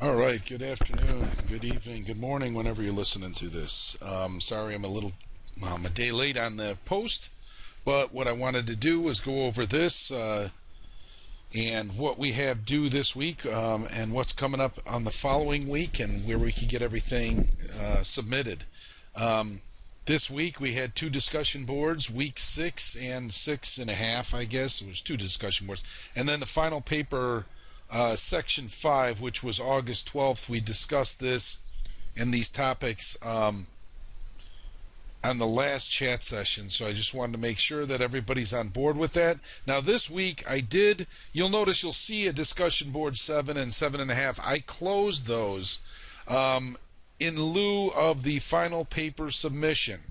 All right, good afternoon, good evening, good morning, whenever you're listening to this. Sorry I'm a day late on the post, but what I wanted to do was go over this and what we have due this week and what's coming up on the following week and where we can get everything submitted. This week we had two discussion boards, week 6 and 6.5, I guess. It was two discussion boards. And then the final paper, section 5, which was August 12th. We discussed this and these topics on the last chat session. So I just wanted to make sure that everybody's on board with that. Now this week you'll notice you'll see a discussion board 7 and 7.5. I closed those in lieu of the final paper submission.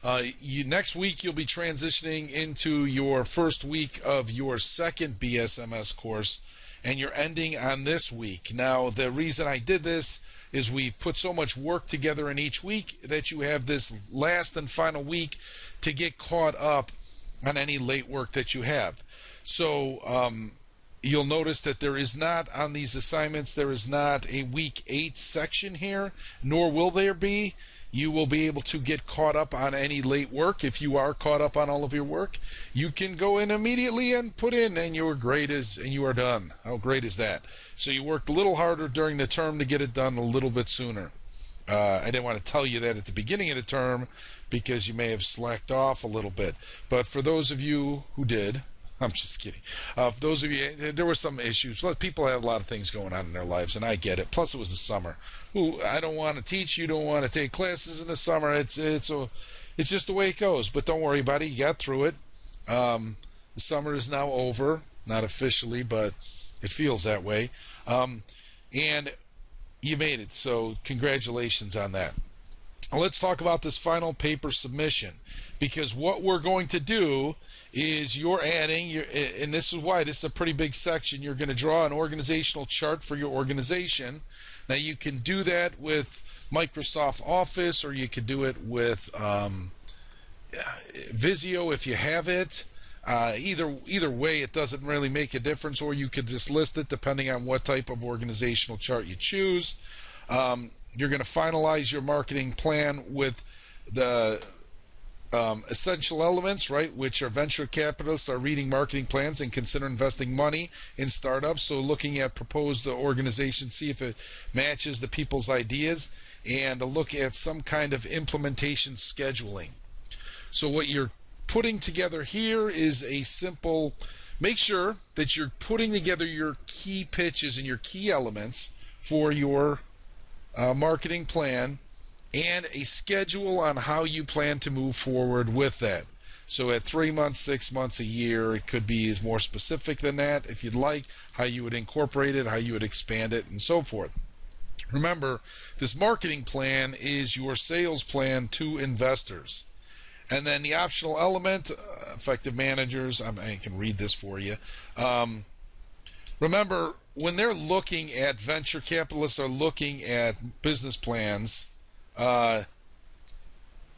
Next week you'll be transitioning into your first week of your second BSMS course, and you're ending on this week. Now the reason I did this is we put so much work together in each week that you have this last and final week to get caught up on any late work that you have. So you'll notice that there is not, on these assignments, there is not a week 8 section here, nor will there be. You will be able to get caught up on any late work. If you are caught up on all of your work, you can go in immediately and put in, and your grade is, and you are done. How great is that? So you worked a little harder during the term to get it done a little bit sooner. I didn't want to tell you that at the beginning of the term because you may have slacked off a little bit. But for those of you who did, I'm just kidding. For those of you, there were some issues. People have a lot of things going on in their lives, and I get it. Plus, it was the summer. Ooh, I don't want to teach. You don't want to take classes in the summer. It's just the way it goes. But don't worry about it. You got through it. The summer is now over. Not officially, but it feels that way. And you made it. So congratulations on that. Let's talk about this final paper submission, because what we're going to do is you're adding, and this is why this is a pretty big section, you're going to draw an organizational chart for your organization. Now you can do that with Microsoft Office, or you can do it with Visio if you have it. Either way, it doesn't really make a difference, or you could just list it depending on what type of organizational chart you choose. You're going to finalize your marketing plan with the essential elements, right, which are venture capitalists are reading marketing plans and consider investing money in startups. So looking at proposed organization, see if it matches the people's ideas, and to look at some kind of implementation scheduling. So what you're putting together here is a simple, make sure that you're putting together your key pitches and your key elements for your marketing plan, and a schedule on how you plan to move forward with that. So at 3 months, 6 months, a year, it could be more specific than that if you'd like, how you would incorporate it, how you would expand it, and so forth. Remember, this marketing plan is your sales plan to investors. And then the optional element, effective managers, I can read this for you. Remember, when they're looking at, venture capitalists are looking at business plans, and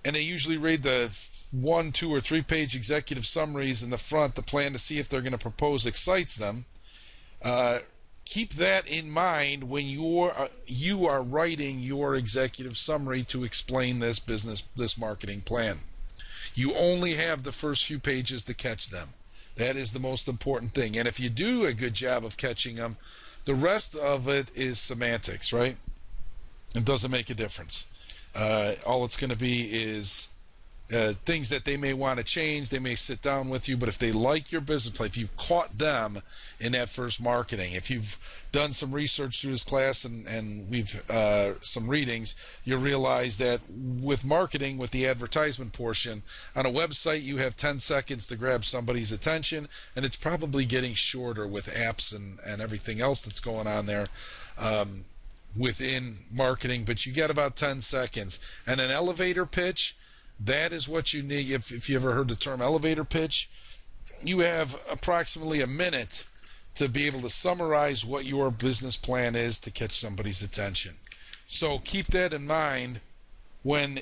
they usually read the 1, 2, or 3 page executive summaries in the front, the plan to see if they're going to propose excites them. Keep that in mind when you are writing your executive summary to explain this marketing plan. You only have the first few pages to catch them. That is the most important thing. And if you do a good job of catching them, the rest of it is semantics, right? It doesn't make a difference. All it's going to be is things that they may want to change. They may sit down with you, but if they like your business plan, if you've caught them in that first marketing, if you've done some research through this class and we've some readings, you'll realize that with marketing, with the advertisement portion, on a website you have 10 seconds to grab somebody's attention, and it's probably getting shorter with apps and everything else that's going on there. Within marketing, but you get about 10 seconds. And an elevator pitch, that is what you need. If you ever heard the term elevator pitch, you have approximately a minute to be able to summarize what your business plan is to catch somebody's attention. So keep that in mind when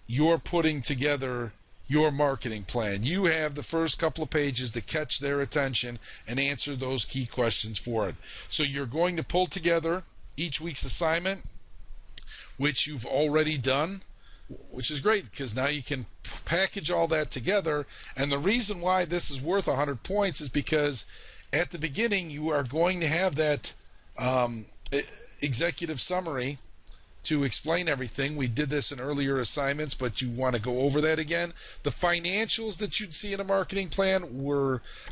you're putting together your marketing plan. You have the first couple of pages to catch their attention and answer those key questions for it. So you're going to pull together each week's assignment, which you've already done, which is great because now you can package all that together. And the reason why this is worth 100 points is because at the beginning you are going to have that executive summary to explain everything. We did this in earlier assignments, but you want to go over that again. The financials that you'd see in a marketing plan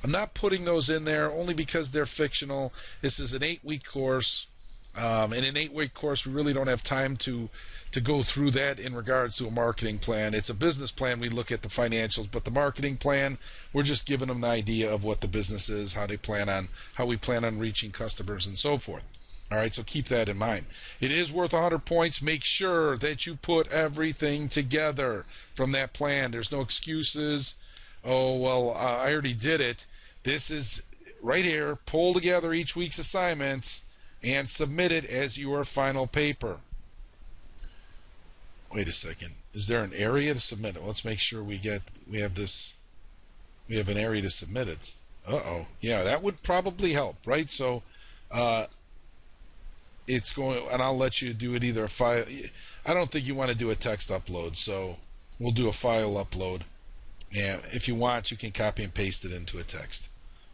I'm not putting those in there only because they're fictional. This is an 8-week course. In an 8-week course, we really don't have time to go through that in regards to a marketing plan. It's a business plan. We look at the financials, but the marketing plan, we're just giving them the idea of what the business is, how we plan on reaching customers, and so forth. All right, so keep that in mind. It is worth 100 points. Make sure that you put everything together from that plan. There's no excuses. Oh, well, I already did it. This is right here. Pull together each week's assignments and submit it as your final paper. Wait a second. Is there an area to submit it? Let's make sure we have an area to submit it. Uh-oh. Yeah, that would probably help, right? So it's going, and I'll let you do it either a file. I don't think you want to do a text upload, so we'll do a file upload. And if you want, you can copy and paste it into a text.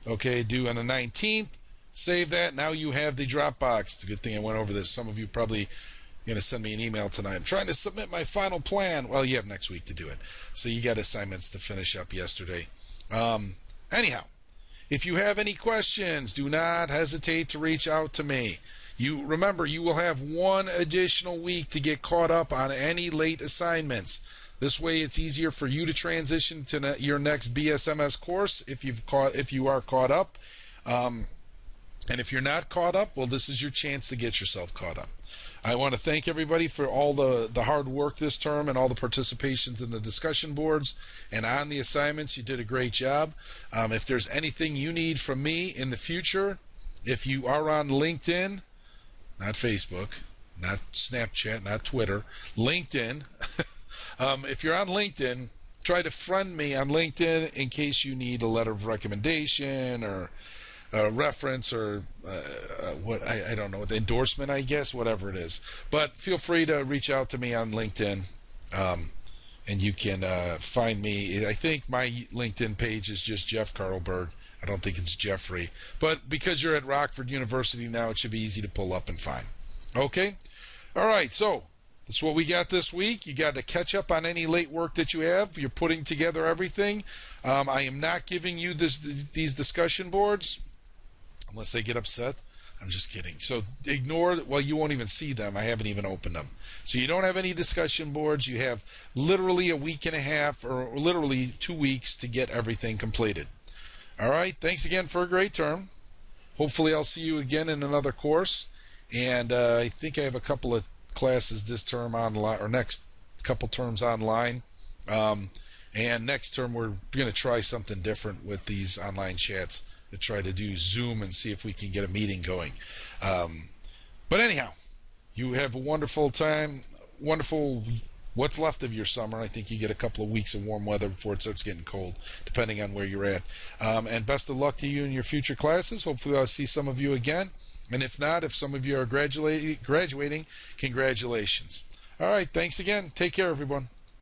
Okay, due on the 19th. Save that. Now you have the Dropbox. It's a good thing I went over this. Some of you probably going to send me an email tonight. I'm trying to submit my final plan. Well, you have next week to do it. So you got assignments to finish up yesterday. Anyhow, if you have any questions, do not hesitate to reach out to me. Remember, you will have one additional week to get caught up on any late assignments. This way, it's easier for you to transition to your next BSMS course if you are caught up. And if you're not caught up, well, this is your chance to get yourself caught up. I want to thank everybody for all the hard work this term and all the participations in the discussion boards and on the assignments. You did a great job. If there's anything you need from me in the future, if you are on LinkedIn, not Facebook, not Snapchat, not Twitter, LinkedIn. If you're on LinkedIn, try to friend me on LinkedIn in case you need a letter of recommendation or a reference or I don't know, the endorsement, I guess, whatever it is. But feel free to reach out to me on LinkedIn, and you can find me. I think my LinkedIn page is just Jeff Carlberg. I don't think it's Jeffrey. But because you're at Rockford University now, it should be easy to pull up and find. Okay? All right, so that's what we got this week. You got to catch up on any late work that you have. You're putting together everything. I am not giving you these discussion boards unless they get upset. I'm just kidding. So ignore, well, you won't even see them. I haven't even opened them. So you don't have any discussion boards. You have literally a week and a half or literally 2 weeks to get everything completed. All right. Thanks again for a great term. Hopefully I'll see you again in another course. And I think I have a couple of classes this term online, or next couple terms online. And next term we're going to try something different with these online chats, to try to do Zoom and see if we can get a meeting going. But anyhow, you have a wonderful time, wonderful what's left of your summer. I think you get a couple of weeks of warm weather before it starts getting cold, depending on where you're at. And best of luck to you in your future classes. Hopefully I'll see some of you again. And if not, if some of you are graduating, congratulations. All right, thanks again. Take care, everyone.